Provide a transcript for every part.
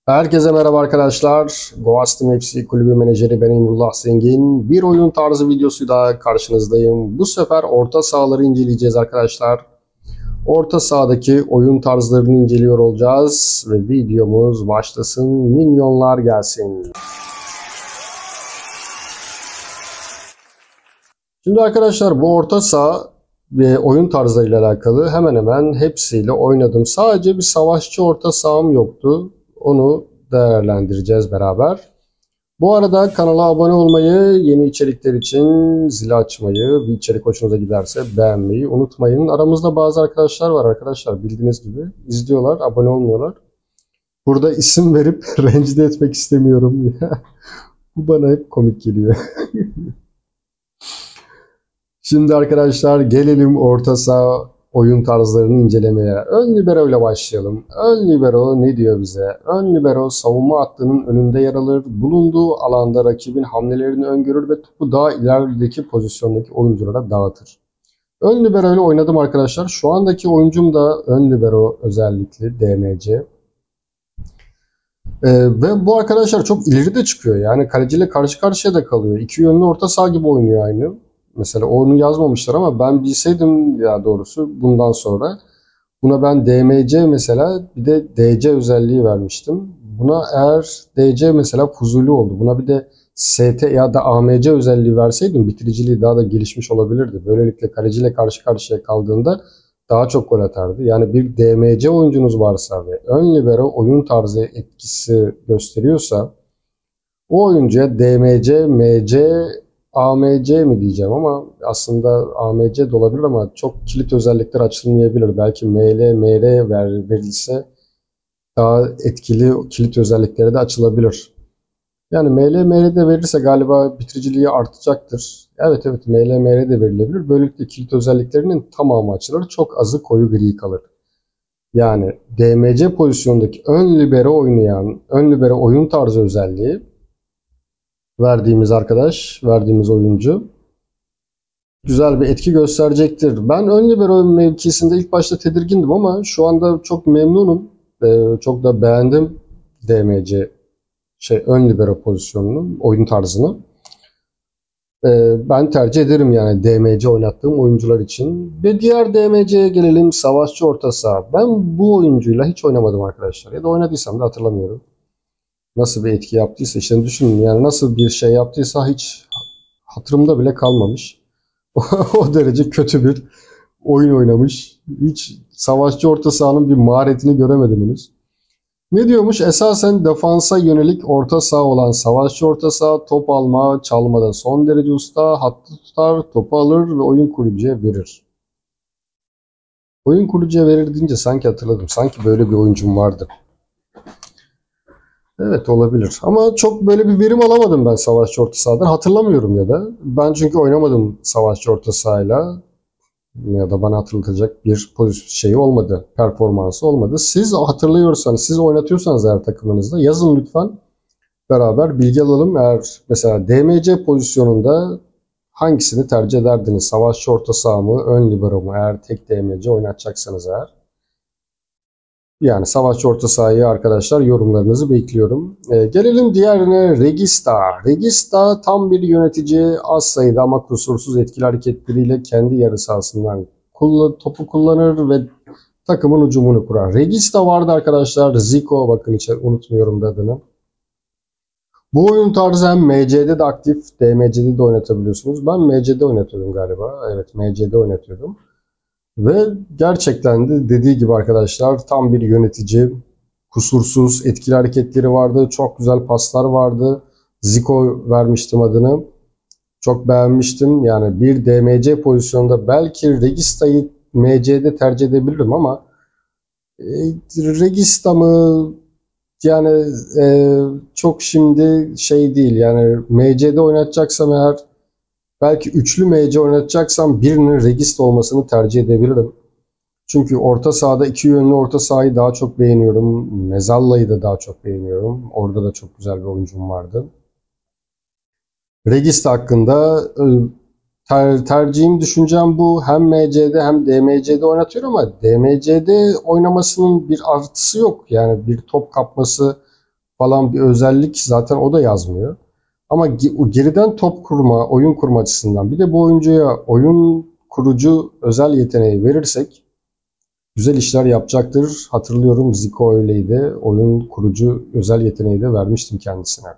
Herkese merhaba arkadaşlar. Goastim FC Kulübü Menajeri ben Emrullah Zengin. Bir oyun tarzı videosuyla karşınızdayım. Bu sefer orta sahaları inceleyeceğiz arkadaşlar. Orta sahadaki oyun tarzlarını inceliyor olacağız. Ve videomuz başlasın. Minyonlar gelsin. Şimdi arkadaşlar bu orta saha ve oyun tarzlarıyla alakalı hemen hemen hepsiyle oynadım. Sadece bir savaşçı orta saham yoktu. Onu değerlendireceğiz beraber. Bu arada kanala abone olmayı, yeni içerikler için zili açmayı, bir içerik hoşunuza giderse beğenmeyi unutmayın. Aramızda bazı arkadaşlar var arkadaşlar, bildiğiniz gibi izliyorlar, abone olmuyorlar. Burada isim verip rencide etmek istemiyorum. Bu bana hep komik geliyor. Şimdi arkadaşlar gelelim orta saha oyun tarzlarını incelemeye. Ön libero ile başlayalım. Ön libero ne diyor bize? Ön libero savunma hattının önünde yer alır. Bulunduğu alanda rakibin hamlelerini öngörür ve topu daha ilerideki pozisyondaki oyunculara dağıtır. Ön libero ile oynadım arkadaşlar. Şu andaki oyuncum da ön libero özellikli DMC. Ve bu arkadaşlar çok ileri de çıkıyor. Yani kaleciyle karşı karşıya da kalıyor. İki yönlü orta saha gibi oynuyor aynı. Mesela onu yazmamışlar ama ben bilseydim ya doğrusu bundan sonra buna ben DMC mesela bir de DC özelliği vermiştim. Buna eğer DC mesela Fuzuli oldu. Buna bir de ST ya da AMC özelliği verseydim bitiriciliği daha da gelişmiş olabilirdi. Böylelikle kaleciyle karşı karşıya kaldığında daha çok gol atardı. Yani bir DMC oyuncunuz varsa ve ön libero oyun tarzı etkisi gösteriyorsa o oyuncuya DMC, MC, AMC mi diyeceğim ama aslında AMC de olabilir ama çok kilit özellikler açılmayabilir. Belki ML, MR verilse daha etkili kilit özellikleri de açılabilir. Yani ML, MR de verirse galiba bitiriciliği artacaktır. Evet ML, MR de verilebilir. Böylelikle kilit özelliklerinin tamamı açılır. Çok azı koyu gri kalır. Yani DMC pozisyondaki ön libero oynayan, ön libero oyun tarzı özelliği verdiğimiz oyuncu güzel bir etki gösterecektir. Ben ön libero mevkisinde ilk başta tedirgindim ama şu anda çok memnunum. Çok da beğendim DMC ön libero pozisyonunu, oyun tarzını. Ben tercih ederim yani DMC oynattığım oyuncular için. Ve diğer DMC'ye gelelim, savaşçı orta saha. Ben bu oyuncuyla hiç oynamadım arkadaşlar. Ya da oynadıysam da hatırlamıyorum. Nasıl bir etki yaptıysa işte düşünün yani nasıl bir şey yaptıysa hiç hatırımda bile kalmamış. O derece kötü bir oyun oynamış. Hiç savaşçı orta sahanın bir maharetini göremedim henüz. Ne diyormuş? Esasen defansa yönelik orta saha olan savaşçı orta saha top alma, çalmada son derece usta, hattı tutar, topu alır ve oyun kurucuya verir. Oyun kurucuya verir deyince sanki hatırladım. Sanki böyle bir oyuncum vardı. Evet olabilir. Ama çok böyle bir verim alamadım ben savaşçı orta sahadan. Hatırlamıyorum ya da. Ben çünkü oynamadım savaşçı orta sahayla. Ya da bana hatırlatacak bir pozisyon şeyi olmadı. Performansı olmadı. Siz hatırlıyorsanız, siz oynatıyorsanız eğer takımınızda yazın lütfen. Beraber bilgi alalım. Eğer mesela DMC pozisyonunda hangisini tercih ederdiniz? Savaşçı orta saha mı, ön libero mu? Eğer tek DMC oynatacaksanız eğer. Yani savaşçı orta sahayı arkadaşlar yorumlarınızı bekliyorum. Gelelim diğerine Regista. Regista tam bir yönetici, az sayıda ama kusursuz etkili hareketleriyle kendi yarı sahasından topu kullanır ve takımın hücumunu kurar. Regista vardı arkadaşlar. Zico, bakın hiç unutmuyorum da adını. Bu oyun tarzı hem MC'de de aktif, DMC'de de oynatabiliyorsunuz. Ben MC'de oynatıyordum galiba. Evet, MC'de oynatıyordum. Ve gerçekten de dediği gibi arkadaşlar tam bir yönetici, kusursuz etkili hareketleri vardı, çok güzel paslar vardı. Zico vermiştim adını. Çok beğenmiştim. Yani bir DMC pozisyonunda belki Regista'yı MC'de tercih edebilirim ama Regista mı yani çok şimdi şey değil. Yani MC'de oynatacaksam eğer belki üçlü MC oynatacaksam birinin Regista olmasını tercih edebilirim. Çünkü orta sahada iki yönlü orta sahayı daha çok beğeniyorum. Mezalla'yı da daha çok beğeniyorum. Orada da çok güzel bir oyuncum vardı. Regista hakkında tercihim, düşüncem bu. Hem MC'de hem DMC'de oynatıyor ama DMC'de oynamasının bir artısı yok. Yani bir top kapması, falan bir özellik zaten o da yazmıyor. Ama geriden top kurma, oyun kurma açısından bir de bu oyuncuya oyun kurucu özel yeteneği verirsek güzel işler yapacaktır. Hatırlıyorum Zico öyleydi. Oyun kurucu özel yeteneği de vermiştim kendisine.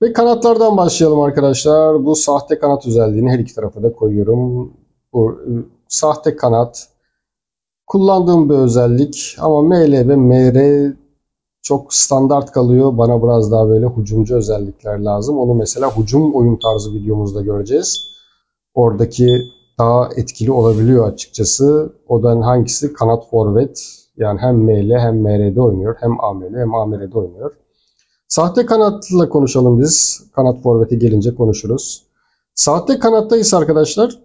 Ve kanatlardan başlayalım arkadaşlar. Bu sahte kanat özelliğini her iki tarafa da koyuyorum. Bu sahte kanat kullandığım bir özellik ama ML ve MR çok standart kalıyor. Bana biraz daha böyle hücumcu özellikler lazım. Onu mesela hücum oyun tarzı videomuzda göreceğiz. Oradaki daha etkili olabiliyor açıkçası. O da hangisi? Kanat forvet. Yani hem ML hem MR'de oynuyor. Hem AML hem AMR'de oynuyor. Sahte kanatla konuşalım biz. Kanat forvete gelince konuşuruz. Sahte kanatta ise arkadaşlar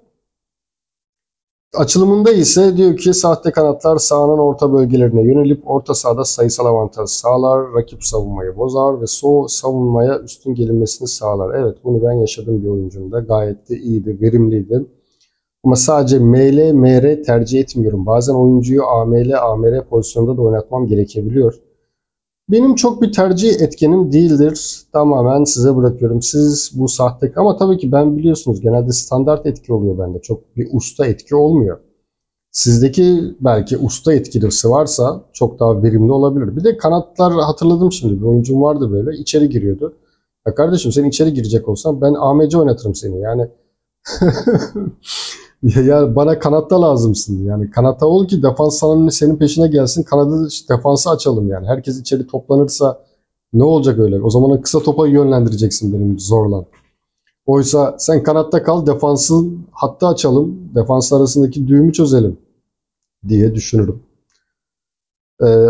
açılımında ise diyor ki sahte kanatlar sahanın orta bölgelerine yönelip orta sahada sayısal avantaj sağlar, rakip savunmayı bozar ve savunmaya üstün gelinmesini sağlar. Evet, bunu ben yaşadım bir oyuncumda. Gayet de iyiydi, verimliydi. Ama sadece ML, MR tercih etmiyorum. Bazen oyuncuyu AML, AMR pozisyonda da oynatmam gerekebiliyor. Benim çok bir tercih etkenim değildir. Tamamen size bırakıyorum. Siz bu sahte ama tabii ki ben biliyorsunuz genelde standart etki oluyor bende. Çok bir usta etki olmuyor. Sizdeki belki usta etkisi varsa çok daha verimli olabilir. Bir de kanatlar hatırladım şimdi. Bir oyuncum vardı böyle içeri giriyordu. Ya kardeşim sen içeri girecek olsan ben AMC oynatırım seni. Yani ya bana kanatta lazımsın. Yani kanatta ol ki defans senin peşine gelsin. Kanadı defansı açalım yani. Herkes içeri toplanırsa ne olacak öyle? O zaman kısa topa yönlendireceksin benim zorla. Oysa sen kanatta kal, defansın hattı açalım. Defans arasındaki düğümü çözelim diye düşünürüm.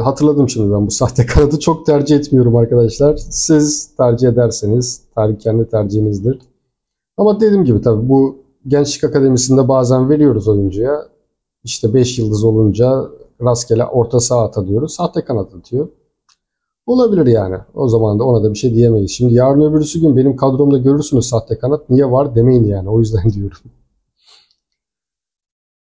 Hatırladım şimdi ben bu sahte kanadı çok tercih etmiyorum arkadaşlar. Siz tercih ederseniz kendi tercihinizdir. Ama dediğim gibi tabii bu Gençlik Akademisi'nde bazen veriyoruz oyuncuya. İşte 5 yıldız olunca rastgele orta saha atıyoruz. Sahte kanat atıyor. Olabilir yani. O zaman da ona da bir şey diyemeyiz. Şimdi yarın öbürsü gün benim kadromda görürsünüz sahte kanat. Niye var demeyin yani. O yüzden diyorum.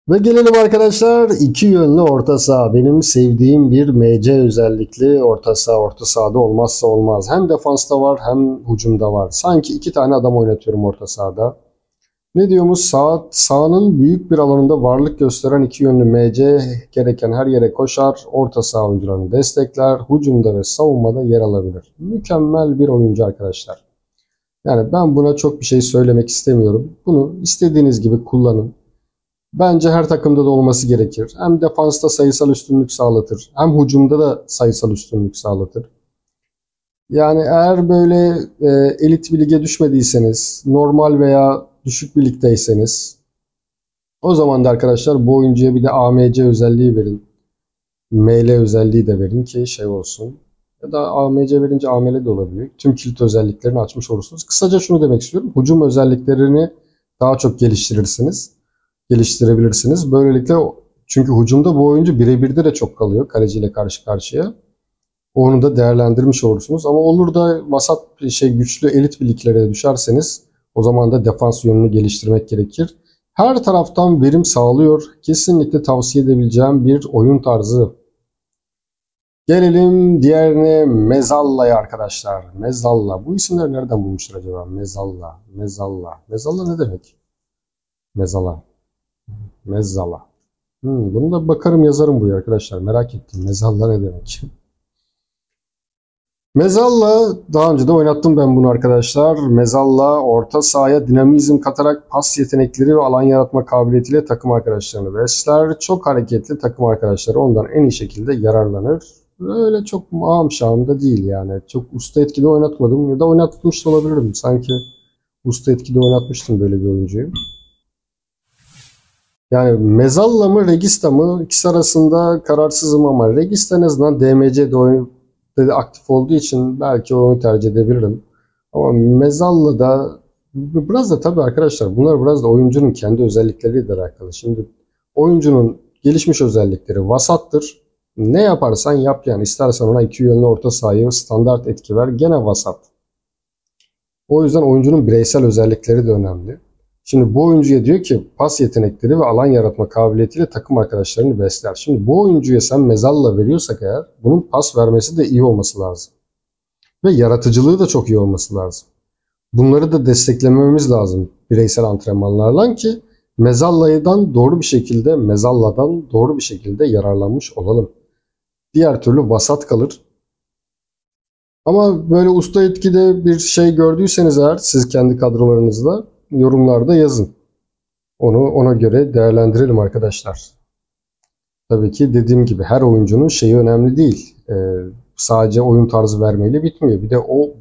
Ve gelelim arkadaşlar iki yönlü orta saha. Benim sevdiğim bir MC özellikli orta saha. Orta sahada olmazsa olmaz. Hem defansta var hem hücumda var. Sanki iki tane adam oynatıyorum orta sahada. Ne diyormuş? Sahanın büyük bir alanında varlık gösteren iki yönlü MC gereken her yere koşar, orta saha oyuncularını destekler, hücumda ve savunmada yer alabilir. Mükemmel bir oyuncu arkadaşlar. Yani ben buna çok bir şey söylemek istemiyorum. Bunu istediğiniz gibi kullanın. Bence her takımda da olması gerekir. Hem defansta sayısal üstünlük sağlatır, hem hücumda da sayısal üstünlük sağlatır. Yani eğer böyle elit bir lige düşmediyseniz, normal veya düşük bir ligdeyseniz o zaman da arkadaşlar bu oyuncuya bir de AMC özelliği verin. ML özelliği de verin ki şey olsun. Ya da AMC verince AML de olabiliyor. Tüm kilit özelliklerini açmış olursunuz. Kısaca şunu demek istiyorum. Hücum özelliklerini daha çok geliştirebilirsiniz. Böylelikle çünkü hücumda bu oyuncu birebirde de çok kalıyor kaleciyle karşı karşıya. Onu da değerlendirmiş olursunuz. Ama olur da vasat güçlü elit birliklere düşerseniz o zaman da defans yönünü geliştirmek gerekir. Her taraftan verim sağlıyor. Kesinlikle tavsiye edebileceğim bir oyun tarzı. Gelelim diğerine Mezalla'ya arkadaşlar. Mezalla. Bu isimleri nereden bulmuşlar acaba? Mezalla. Mezalla. Mezalla ne demek? Mezala. Mezzala. Bunu da bakarım yazarım buraya arkadaşlar. Merak ettim. Mezalla ne demek? Mezalla daha önce de oynattım ben bunu arkadaşlar. Mezalla orta sahaya dinamizm katarak pas yetenekleri ve alan yaratma kabiliyetiyle takım arkadaşlarını besler. Çok hareketli takım arkadaşları ondan en iyi şekilde yararlanır. Öyle çok şahım da değil yani. Çok usta etkili oynatmadım ya da oynatmış da olabilirim. Sanki usta etkili oynatmıştım böyle bir oyuncuyu. Yani Mezalla mı Regista mı ikisi arasında kararsızım ama Regista en azından DMC'de aktif olduğu için belki onu tercih edebilirim. Ama Mezalla da biraz da tabii arkadaşlar bunlar biraz da oyuncunun kendi özellikleriyle alakalı. Şimdi oyuncunun gelişmiş özellikleri vasattır. Ne yaparsan yap yani istersen ona iki yönlü orta sahayı standart etki ver gene vasat. O yüzden oyuncunun bireysel özellikleri de önemli. Şimdi bu oyuncuya diyor ki pas yetenekleri ve alan yaratma kabiliyetiyle takım arkadaşlarını besler. Şimdi bu oyuncuya sen Mezalla veriyorsak eğer bunun pas vermesi de iyi olması lazım. Ve yaratıcılığı da çok iyi olması lazım. Bunları da desteklememiz lazım bireysel antrenmanlarla ki mezalladan doğru bir şekilde yararlanmış olalım. Diğer türlü vasat kalır. Ama böyle usta etkide bir şey gördüyseniz eğer siz kendi kadrolarınızda yorumlarda yazın. Ona göre değerlendirelim arkadaşlar. Tabii ki dediğim gibi her oyuncunun şeyi önemli değil. Sadece oyun tarzı vermeyle bitmiyor. Bir de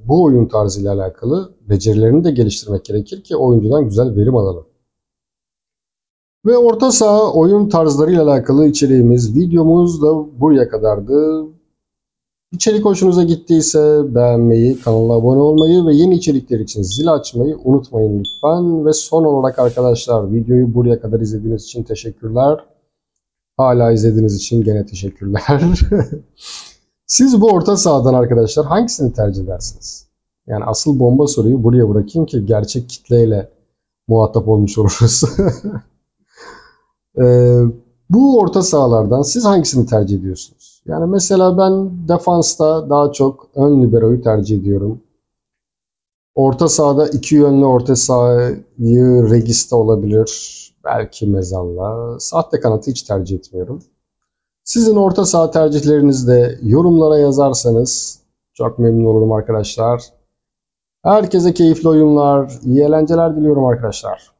bu oyun tarzıyla alakalı becerilerini de geliştirmek gerekir ki oyuncudan güzel verim alalım. Ve orta saha oyun tarzlarıyla alakalı videomuz da buraya kadardı. İçerik hoşunuza gittiyse beğenmeyi, kanala abone olmayı ve yeni içerikler için zil açmayı unutmayın lütfen. Ve son olarak arkadaşlar videoyu buraya kadar izlediğiniz için teşekkürler. Hala izlediğiniz için gene teşekkürler. Siz bu orta sahadan arkadaşlar hangisini tercih edersiniz? Yani asıl bomba soruyu buraya bırakayım ki gerçek kitleyle muhatap olmuş oluruz. Bu orta sahalardan siz hangisini tercih ediyorsunuz? Yani mesela ben defansta daha çok ön libero'yu tercih ediyorum. Orta sahada iki yönlü orta sahayı Regista olabilir. Belki Mezalla. Sahte kanatı hiç tercih etmiyorum. Sizin orta saha tercihlerinizi de yorumlara yazarsanız çok memnun olurum arkadaşlar. Herkese keyifli oyunlar, iyi eğlenceler diliyorum arkadaşlar.